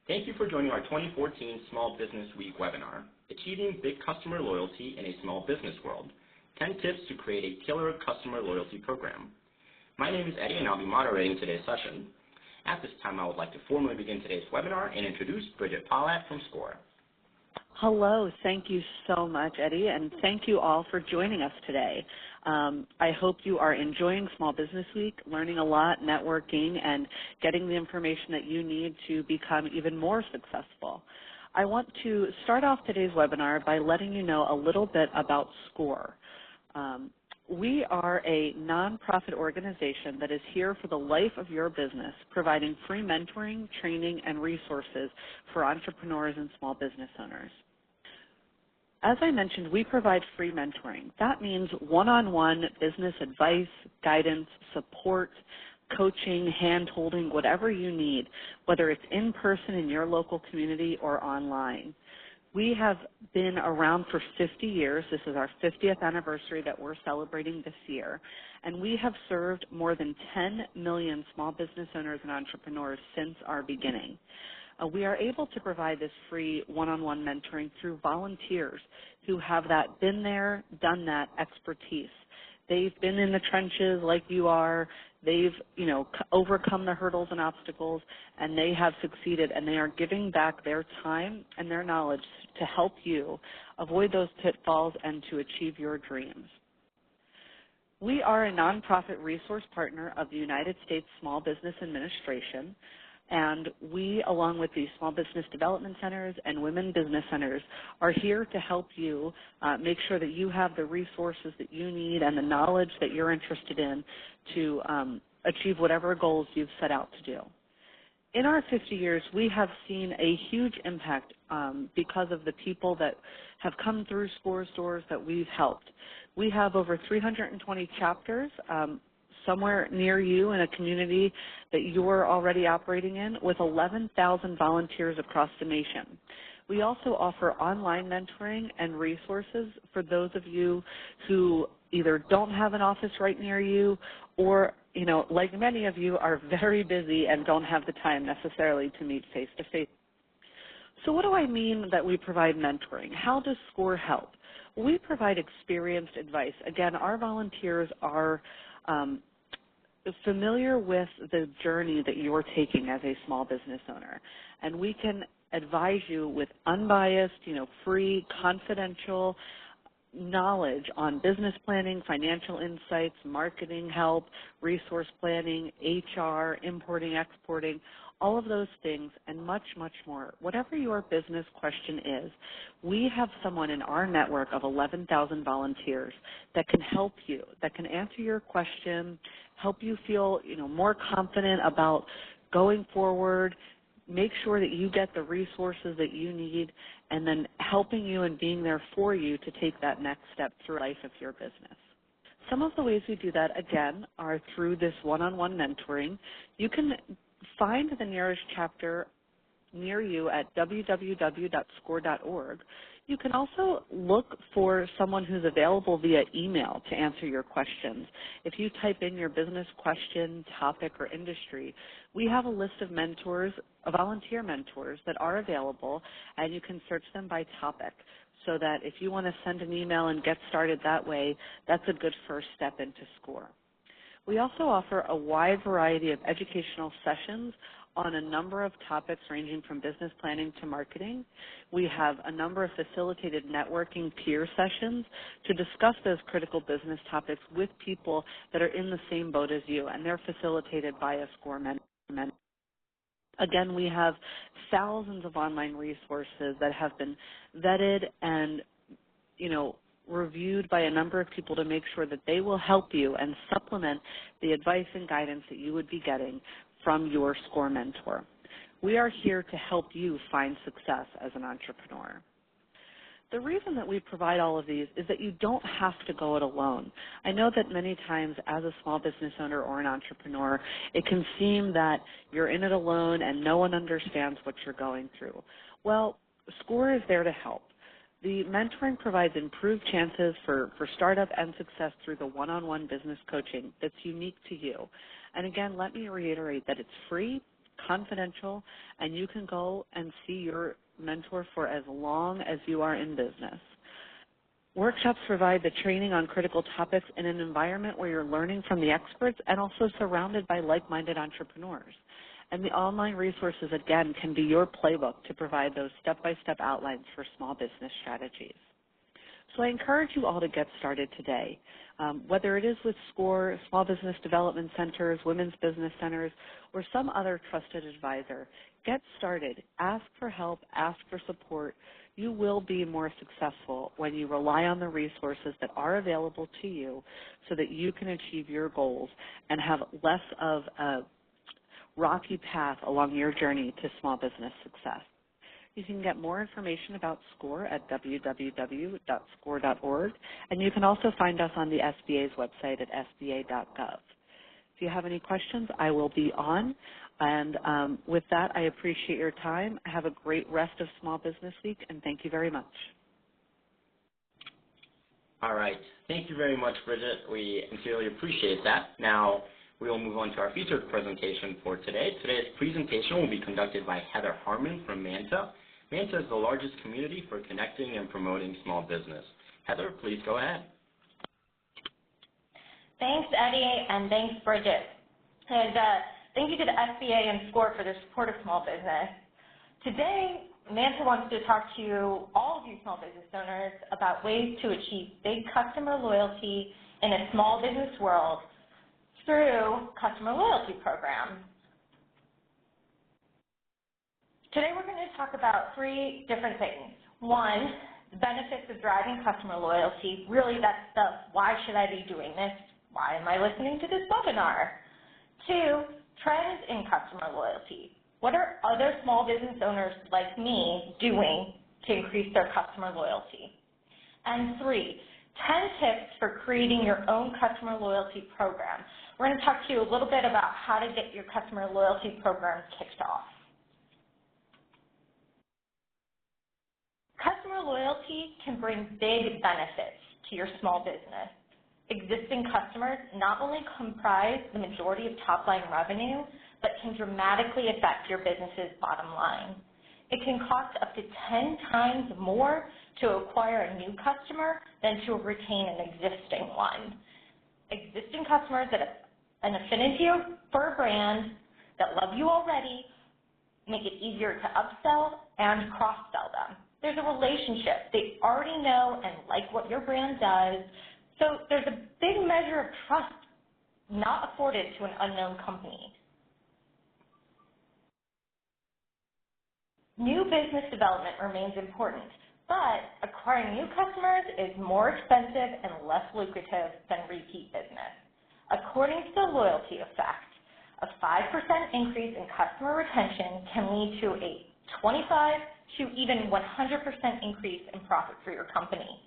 Thank you for joining our 2014 Small Business Week webinar, Achieving Big Customer Loyalty in a Small Business World, 10 Tips to Create a Killer Customer Loyalty Program. My name is Eddie and I'll be moderating today's session. At this time, I would like to formally begin today's webinar and introduce Bridget Pollack from SCORE. Hello, thank you so much, Eddie, and thank you all for joining us today. I hope you are enjoying Small Business Week, learning a lot, networking, and getting the information that you need to become even more successful. I want to start off today's webinar by letting you know a little bit about SCORE. We are a nonprofit organization that is here for the life of your business, providing free mentoring, training, and resources for entrepreneurs and small business owners. As I mentioned, we provide free mentoring. That means one-on-one business advice, guidance, support, coaching, hand-holding, whatever you need, whether it's in person in your local community or online. We have been around for 50 years. This is our 50th anniversary that we're celebrating this year. And we have served more than 10 million small business owners and entrepreneurs since our beginning. We are able to provide this free one-on-one mentoring through volunteers who have that been there, done that expertise. They've been in the trenches like you are. They've, overcome the hurdles and obstacles, and they have succeeded, and they are giving back their time and their knowledge to help you avoid those pitfalls and to achieve your dreams. We are a nonprofit resource partner of the United States Small Business Administration, and we, along with the Small Business Development Centers and Women Business Centers, are here to help you make sure that you have the resources that you need and the knowledge that you're interested in to achieve whatever goals you've set out to do. In our 50 years, we have seen a huge impact because of the people that have come through SCORE's doors that we've helped. We have over 320 chapters somewhere near you in a community that you're already operating in with 11,000 volunteers across the nation. We also offer online mentoring and resources for those of you who either don't have an office right near you or, like many of you, are very busy and don't have the time necessarily to meet face-to-face. So what do I mean that we provide mentoring? How does SCORE help? We provide experienced advice. Again, our volunteers are familiar with the journey that you're taking as a small business owner, and we can advise you with unbiased, free, confidential knowledge on business planning, financial insights, marketing help, resource planning, HR, importing, exporting, all of those things and much, much more. Whatever your business question is, we have someone in our network of 11,000 volunteers that can help you, that can answer your question, help you feel, more confident about going forward, make sure that you get the resources that you need, and then helping you and being there for you to take that next step through life of your business. Some of the ways we do that, again, are through this one-on-one mentoring. You can find the nearest chapter near you at www.score.org. You can also look for someone who's available via email to answer your questions. If you type in your business question, topic, or industry, we have a list of mentors, volunteer mentors that are available, and you can search them by topic so that if you want to send an email and get started that way, that's a good first step into SCORE. We also offer a wide variety of educational sessions on a number of topics ranging from business planning to marketing. We have a number of facilitated networking peer sessions to discuss those critical business topics with people that are in the same boat as you, and they're facilitated by a SCORE mentor. Again, we have thousands of online resources that have been vetted and, reviewed by a number of people to make sure that they will help you and supplement the advice and guidance that you would be getting from your SCORE mentor. We are here to help you find success as an entrepreneur. The reason that we provide all of these is that you don't have to go it alone. I know that many times as a small business owner or an entrepreneur, it can seem that you're in it alone and no one understands what you're going through. Well, SCORE is there to help. The mentoring provides improved chances for startup and success through the one-on-one business coaching that's unique to you. And again, let me reiterate that it's free, confidential, and you can go and see your mentor for as long as you are in business. Workshops provide the training on critical topics in an environment where you're learning from the experts and also surrounded by like-minded entrepreneurs. And the online resources, again, can be your playbook to provide those step-by-step outlines for small business strategies. So I encourage you all to get started today, whether it is with SCORE, Small Business Development Centers, Women's Business Centers, or some other trusted advisor. Get started. Ask for help. Ask for support. You will be more successful when you rely on the resources that are available to you so that you can achieve your goals and have less of a rocky path along your journey to small business success. You can get more information about SCORE at www.score.org, and you can also find us on the SBA's website at sba.gov. If you have any questions, I will be on. And with that, I appreciate your time. Have a great rest of Small Business Week, and thank you very much. All right. Thank you very much, Bridget. We sincerely appreciate that. Now, we will move on to our featured presentation for today. Today's presentation will be conducted by Heather Harmon from Manta. Manta is the largest community for connecting and promoting small business. Heather, please go ahead. Thanks, Eddie, and thanks, Bridget. And thank you to the SBA and SCORE for their support of small business. Today, Manta wants to talk to all of you small business owners about ways to achieve big customer loyalty in a small business world through customer loyalty programs. Today we're going to talk about three different things. One, the benefits of driving customer loyalty. Really, that's the why should I be doing this? Why am I listening to this webinar? Two, trends in customer loyalty. What are other small business owners like me doing to increase their customer loyalty? And three, 10 tips for creating your own customer loyalty program. We're going to talk to you a little bit about how to get your customer loyalty program kicked off. Customer loyalty can bring big benefits to your small business. Existing customers not only comprise the majority of top-line revenue, but can dramatically affect your business's bottom line. It can cost up to 10 times more to acquire a new customer than to retain an existing one. Existing customers that have an affinity for a brand that love you already make it easier to upsell and cross-sell them. There's a relationship. They already know and like what your brand does, so there's a big measure of trust not afforded to an unknown company. New business development remains important, but acquiring new customers is more expensive and less lucrative than repeat business. According to the loyalty effect, a 5% increase in customer retention can lead to a 25 to even 100% increase in profit for your company.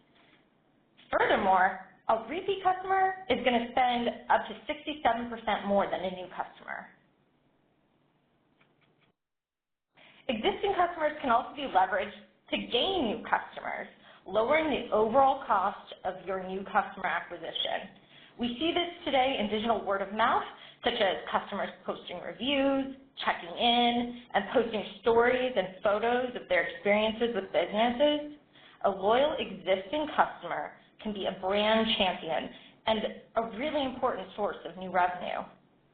Furthermore, a repeat customer is going to spend up to 67% more than a new customer. Existing customers can also be leveraged to gain new customers, lowering the overall cost of your new customer acquisition. We see this today in digital word of mouth, such as customers posting reviews, checking in, and posting stories and photos of their experiences with businesses. A loyal existing customer can be a brand champion and a really important source of new revenue.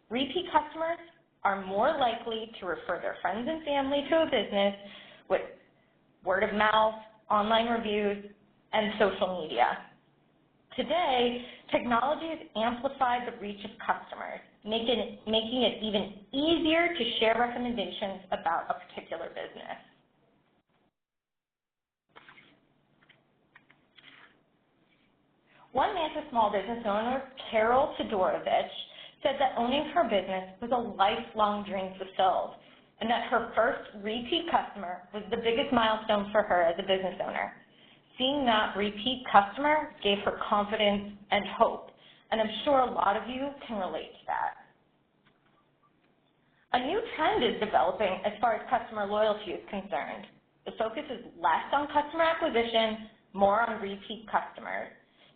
Repeat customers are more likely to refer their friends and family to a business with word of mouth, online reviews, and social media. Today, technology has amplified the reach of customers, making it even easier to share recommendations about a particular business. One Manta small business owner, Carol Todorovich, said that owning her business was a lifelong dream fulfilled, and that her first repeat customer was the biggest milestone for her as a business owner. Seeing that repeat customer gave her confidence and hope, and I'm sure a lot of you can relate to that. A new trend is developing as far as customer loyalty is concerned. The focus is less on customer acquisition, more on repeat customers.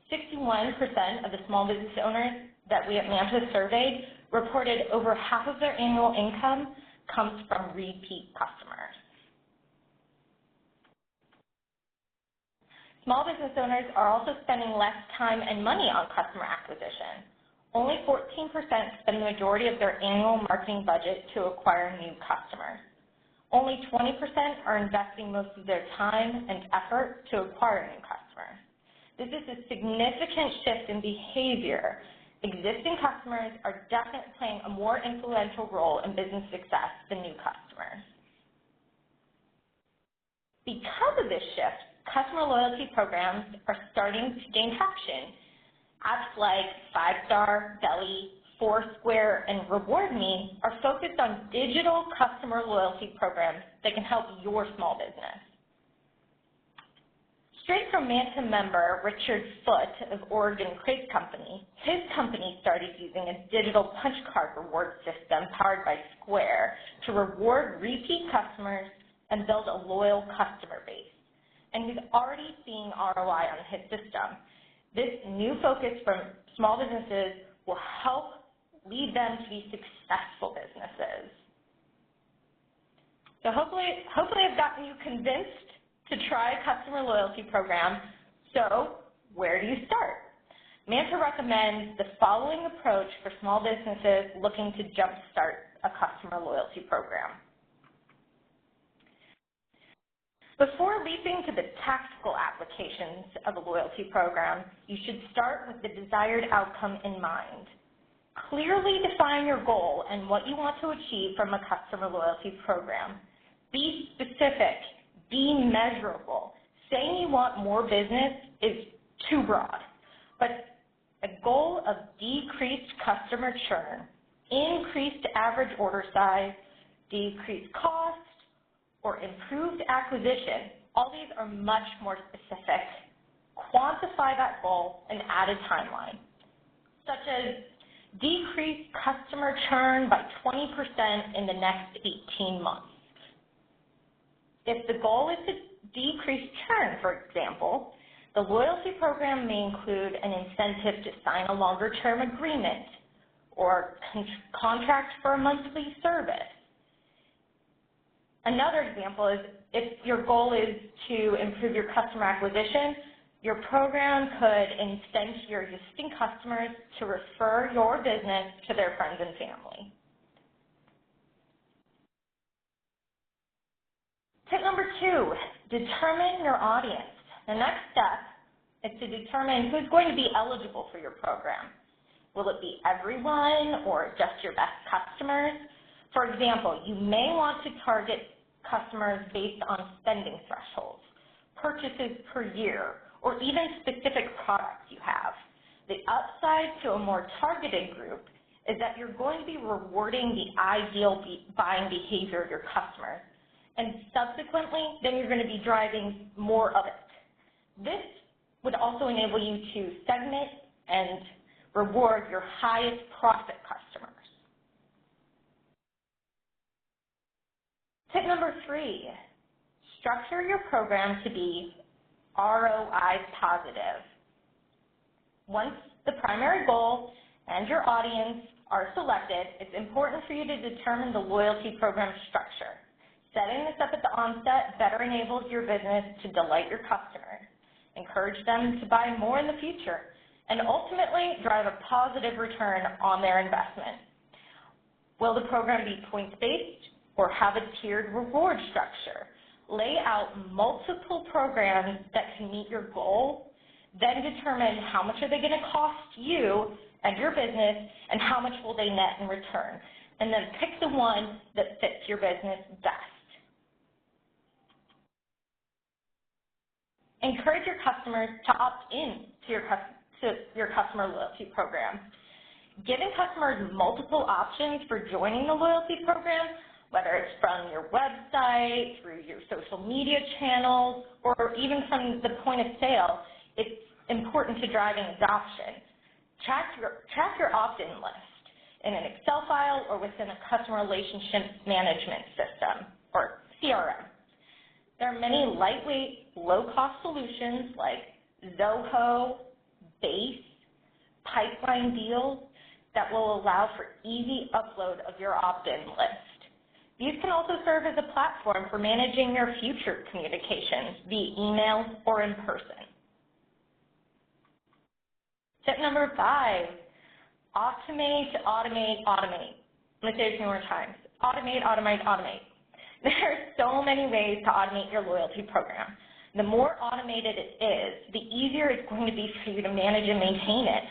61% of the small business owners that we at Manta surveyed reported over half of their annual income comes from repeat customers. Small business owners are also spending less time and money on customer acquisition. Only 14% spend the majority of their annual marketing budget to acquire new customers. Only 20% are investing most of their time and effort to acquire new customers. This is a significant shift in behavior. Existing customers are definitely playing a more influential role in business success than new customers. Because of this shift, customer loyalty programs are starting to gain traction. Apps like 5-Star, Belly, Foursquare, and RewardMe are focused on digital customer loyalty programs that can help your small business. Straight from Manta member Richard Foote of Oregon Crate Company, his company started using a digital punch card reward system powered by Square to reward repeat customers and build a loyal customer base. And he's already seeing ROI on his system. This new focus from small businesses will help lead them to be successful businesses. So hopefully I've gotten you convinced to try a customer loyalty program. So where do you start? Manta recommends the following approach for small businesses looking to jumpstart a customer loyalty program. Before leaping to the tactical applications of a loyalty program, you should start with the desired outcome in mind. Clearly define your goal and what you want to achieve from a customer loyalty program. Be specific. Be measurable. Saying you want more business is too broad, but a goal of decreased customer churn, increased average order size, decreased cost, or improved acquisition, all these are much more specific. Quantify that goal and add a timeline, such as decrease customer churn by 20% in the next 18 months. If the goal is to decrease churn, for example, the loyalty program may include an incentive to sign a longer-term agreement or contract for a monthly service. Another example is if your goal is to improve your customer acquisition, your program could incent your existing customers to refer your business to their friends and family. Tip number 2, determine your audience. The next step is to determine who's going to be eligible for your program. Will it be everyone or just your best customers? For example, you may want to target customers based on spending thresholds, purchases per year, or even specific products you have. The upside to a more targeted group is that you're going to be rewarding the ideal buying behavior of your customers, and subsequently, then you're going to be driving more of it. This would also enable you to segment and reward your highest profit customers. Tip number 3, structure your program to be ROI positive. Once the primary goal and your audience are selected, it's important for you to determine the loyalty program structure. Setting this up at the onset better enables your business to delight your customers, encourage them to buy more in the future, and ultimately drive a positive return on their investment. Will the program be points-based or have a tiered reward structure? Lay out multiple programs that can meet your goal, then determine how much are they going to cost you and your business, and how much will they net in return. And then pick the one that fits your business best. Encourage your customers to opt in to your customer loyalty program. Giving customers multiple options for joining the loyalty program, whether it's from your website, through your social media channels, or even from the point of sale, it's important to driving adoption. Track your opt-in list in an Excel file or within a customer relationship management system, or CRM. There are many lightweight, low-cost solutions like Zoho, Base, Pipeline Deals that will allow for easy upload of your opt-in list. These can also serve as a platform for managing your future communications via email or in person. Tip number 5, automate, automate, automate. I'm going to say it a few more times. Automate, automate, automate. There are so many ways to automate your loyalty program. The more automated it is, the easier it's going to be for you to manage and maintain it.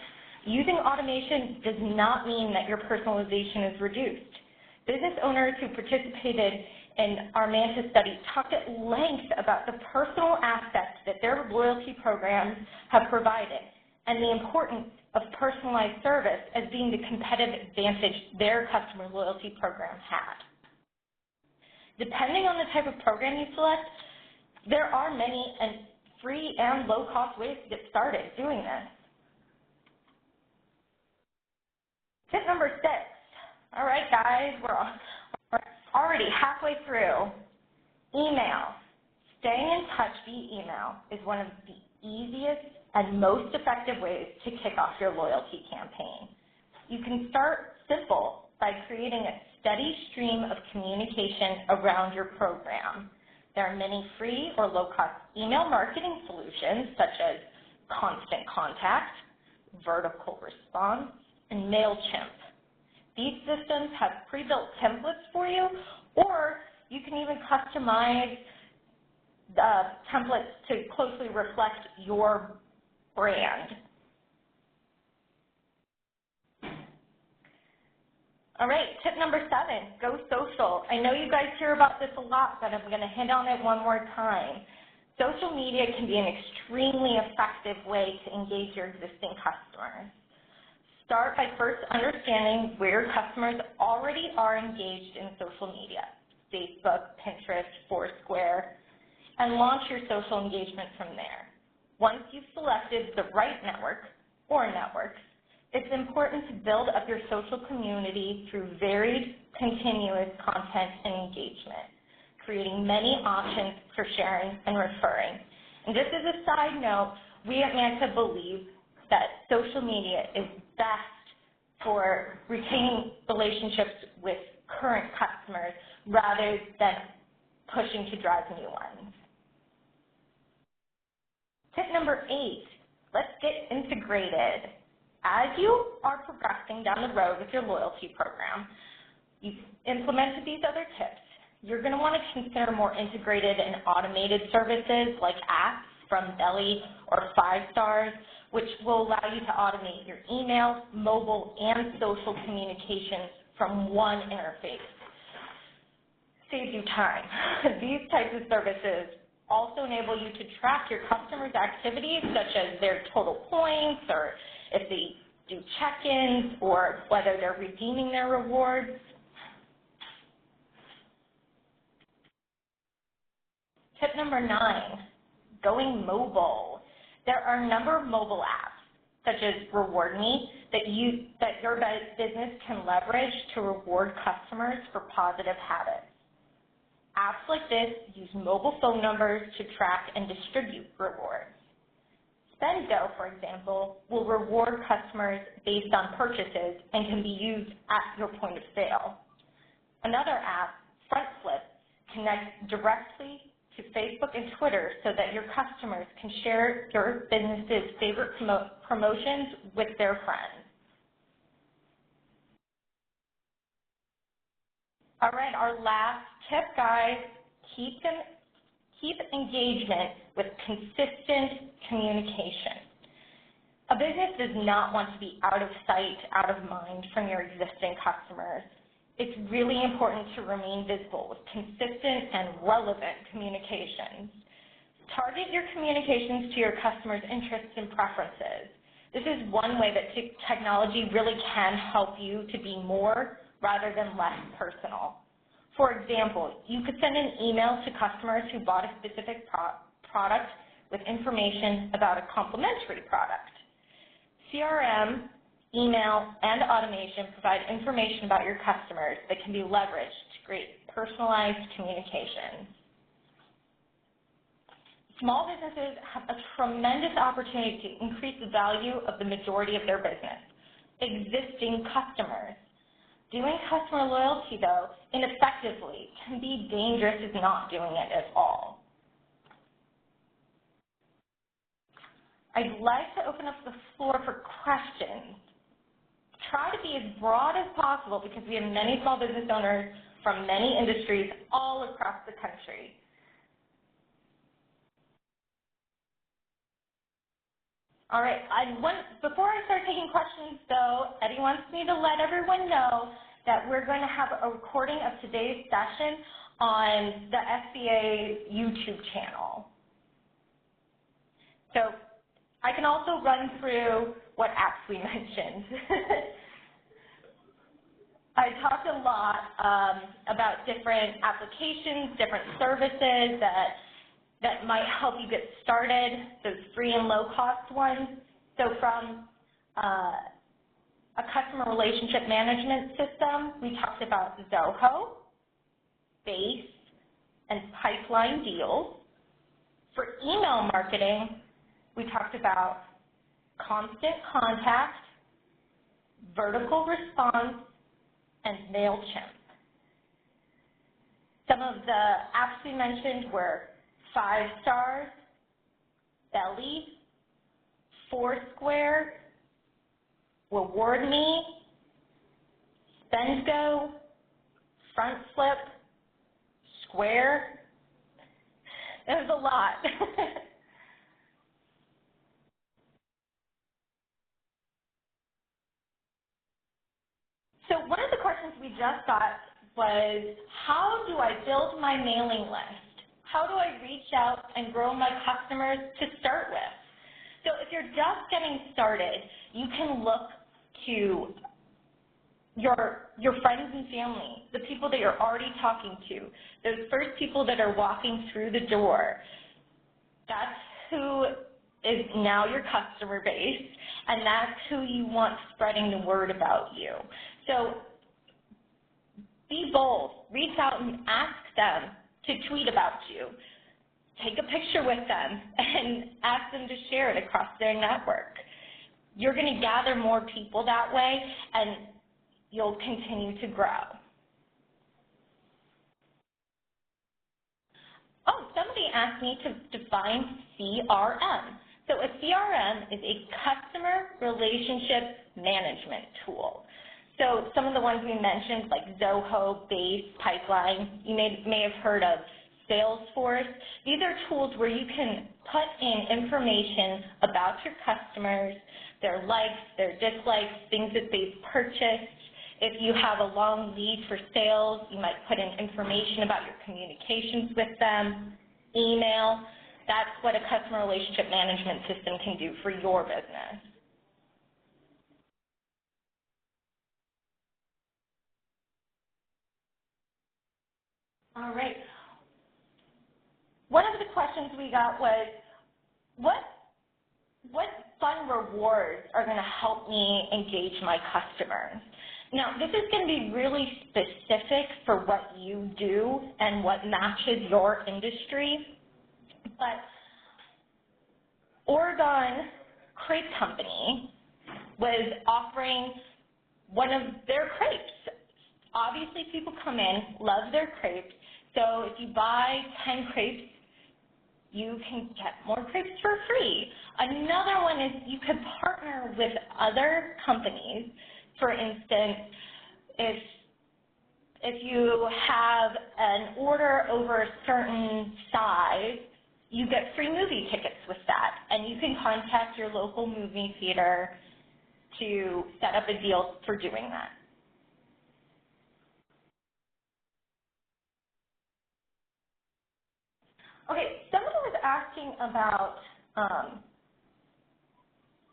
Using automation does not mean that your personalization is reduced. Business owners who participated in our Manta study talked at length about the personal aspects that their loyalty programs have provided and the importance of personalized service as being the competitive advantage their customer loyalty program had. Depending on the type of program you select, there are many free and low-cost ways to get started doing this. Tip number 6. All right, guys, we're already halfway through. Email. Staying in touch via email is one of the easiest and most effective ways to kick off your loyalty campaign. You can start simple by creating a steady stream of communication around your program. There are many free or low-cost email marketing solutions such as Constant Contact, Vertical Response, and MailChimp. These systems have pre-built templates for you, or you can even customize the templates to closely reflect your brand. All right, tip number 7, go social. I know you guys hear about this a lot, but I'm going to hit on it one more time. Social media can be an extremely effective way to engage your existing customers. Start by first understanding where customers already are engaged in social media, Facebook, Pinterest, Foursquare, and launch your social engagement from there. Once you've selected the right network or networks, it's important to build up your social community through varied, continuous content and engagement, creating many options for sharing and referring. And just as a side note, we at Manta believe that social media is best for retaining relationships with current customers rather than pushing to drive new ones. Tip number 8, let's get integrated. As you are progressing down the road with your loyalty program, you've implemented these other tips. You're going to want to consider more integrated and automated services like apps from Belly or 5 Stars, which will allow you to automate your email, mobile, and social communications from one interface. Saves you time. These types of services also enable you to track your customers' activities, such as their total points, or if they do check-ins, or whether they're redeeming their rewards. Tip number 9, going mobile. There are a number of mobile apps, such as Reward Me, that your business can leverage to reward customers for positive habits. Apps like this use mobile phone numbers to track and distribute rewards. SpendGo, for example, will reward customers based on purchases and can be used at your point of sale. Another app, FrontFlip, connects directly to Facebook and Twitter so that your customers can share your business's favorite promotions with their friends. All right, our last tip, guys, keep engagement with consistent communication. A business does not want to be out of sight, out of mind from your existing customers. It's really important to remain visible with consistent and relevant communications. Target your communications to your customers' interests and preferences. This is one way that technology really can help you to be more rather than less personal. For example, you could send an email to customers who bought a specific product with information about a complementary product. CRM, email, and automation provide information about your customers that can be leveraged to create personalized communications. Small businesses have a tremendous opportunity to increase the value of the majority of their business, existing customers. Doing customer loyalty, though, ineffectively can be dangerous as not doing it at all. I'd like to open up the floor for questions. Try to be as broad as possible because we have many small business owners from many industries all across the country. All right, before I start taking questions, though, Eddie wants me to let everyone know that we're going to have a recording of today's session on the SBA YouTube channel. So I can also run through what apps we mentioned. I talked a lot about different applications, different services that might help you get started, those free and low-cost ones. So from a customer relationship management system, we talked about Zoho, Base, and Pipeline Deals. For email marketing, we talked about Constant Contact, Vertical Response, and MailChimp. Some of the apps we mentioned were 5Stars, Belly, Foursquare, RewardMe, SpendGo, FrontFlip, Square. There's a lot. So one of the questions we just got was, how do I build my mailing list? How do I reach out and grow my customers to start with? So if you're just getting started, you can look to your friends and family, the people that you're already talking to, those first people that are walking through the door. That's who is now your customer base, and that's who you want spreading the word about you. So be bold. Reach out and ask them to tweet about you. Take a picture with them and ask them to share it across their network. You're going to gather more people that way, and you'll continue to grow. Oh, somebody asked me to define CRM. So a CRM is a customer relationship management tool. So some of the ones we mentioned, like Zoho, Base, Pipeline, you may have heard of Salesforce. These are tools where you can put in information about your customers, their likes, their dislikes, things that they've purchased. If you have a long lead for sales, you might put in information about your communications with them, email. That's what a customer relationship management system can do for your business. All right. One of the questions we got was, what fun rewards are going to help me engage my customers? Now, this is going to be really specific for what you do and what matches your industry, but Oregon Crepe Company was offering one of their crepes. Obviously, people come in, love their crepes, so if you buy 10 crepes, you can get more crepes for free. Another one is you could partner with other companies. For instance, if you have an order over a certain size, you get free movie tickets with that, and you can contact your local movie theater to set up a deal for doing that. Okay, somebody was asking about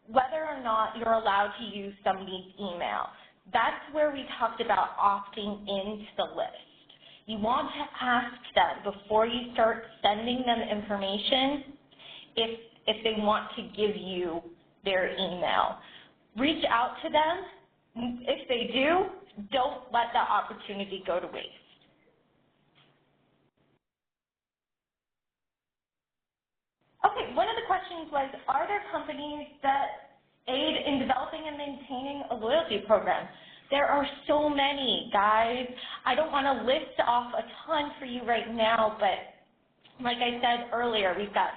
whether or not you're allowed to use somebody's email. That's where we talked about opting into the list. You want to ask them before you start sending them information if they want to give you their email. Reach out to them. If they do, don't let that opportunity go to waste. Okay, one of the questions was, are there companies that aid in developing and maintaining a loyalty program? There are so many, guys. I don't want to list off a ton for you right now, but like I said earlier, we've got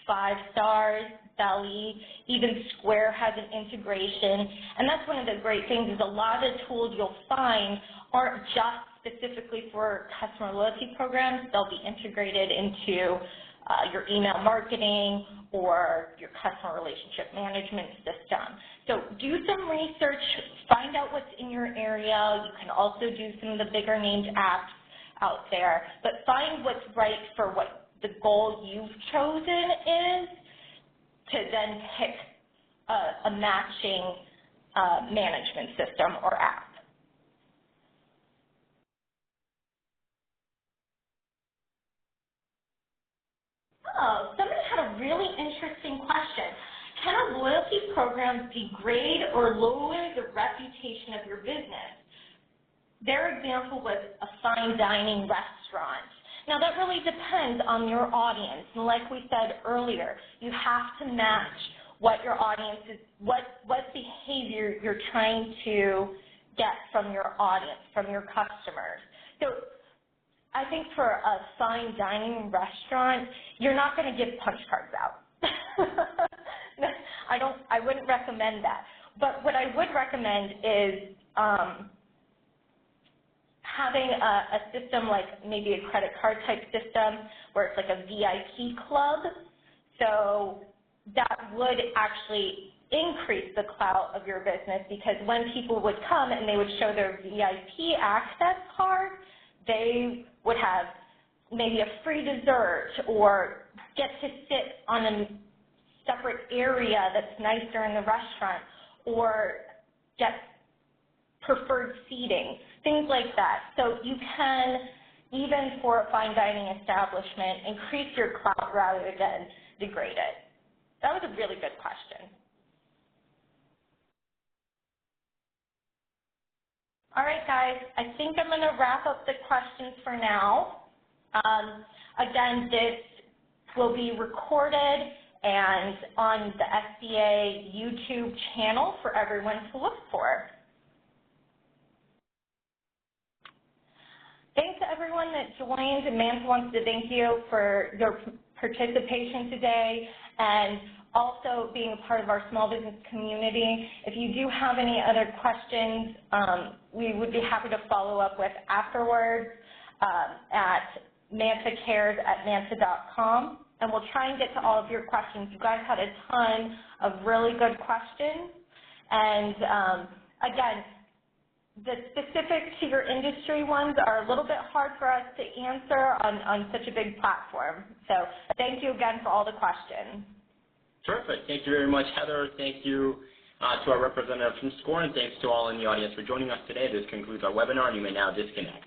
5 stars, Belly, even Square has an integration. And that's one of the great things is a lot of the tools you'll find aren't just specifically for customer loyalty programs. They'll be integrated into your email marketing or your customer relationship management system. So do some research, find out what's in your area. You can also do some of the bigger named apps out there, but find what's right for what the goal you've chosen is to then pick a matching management system or app. Oh, somebody had a really interesting question. Can a loyalty program degrade or lower the reputation of your business? Their example was a fine dining restaurant. Now that really depends on your audience. And like we said earlier, you have to match what your audience is, what behavior you're trying to get from your audience, from your customers. So I think for a fine dining restaurant, you're not going to give punch cards out. I wouldn't recommend that. But what I would recommend is having a system like maybe a credit card type system where it's like a VIP club. So that would actually increase the clout of your business, because when people would come and they would show their VIP access card, they would have maybe a free dessert or get to sit on a separate area that's nicer in the restaurant or get preferred seating, things like that. So you can, even for a fine dining establishment, increase your clout rather than degrade it. That was a really good question. All right, guys, I think I'm going to wrap up the questions for now. Again, this will be recorded and on the SBA YouTube channel for everyone to look for. Thanks to everyone that joined, and Manta wants to thank you for your participation today and also being a part of our small business community. If you do have any other questions, we would be happy to follow up with afterwards at mantacares@manta.com, and we'll try and get to all of your questions. You guys had a ton of really good questions, and again, the specific to your industry ones are a little bit hard for us to answer on such a big platform. So thank you again for all the questions. Terrific. Thank you very much, Heather. Thank you to our representative from SCORE, and thanks to all in the audience for joining us today. This concludes our webinar, and you may now disconnect.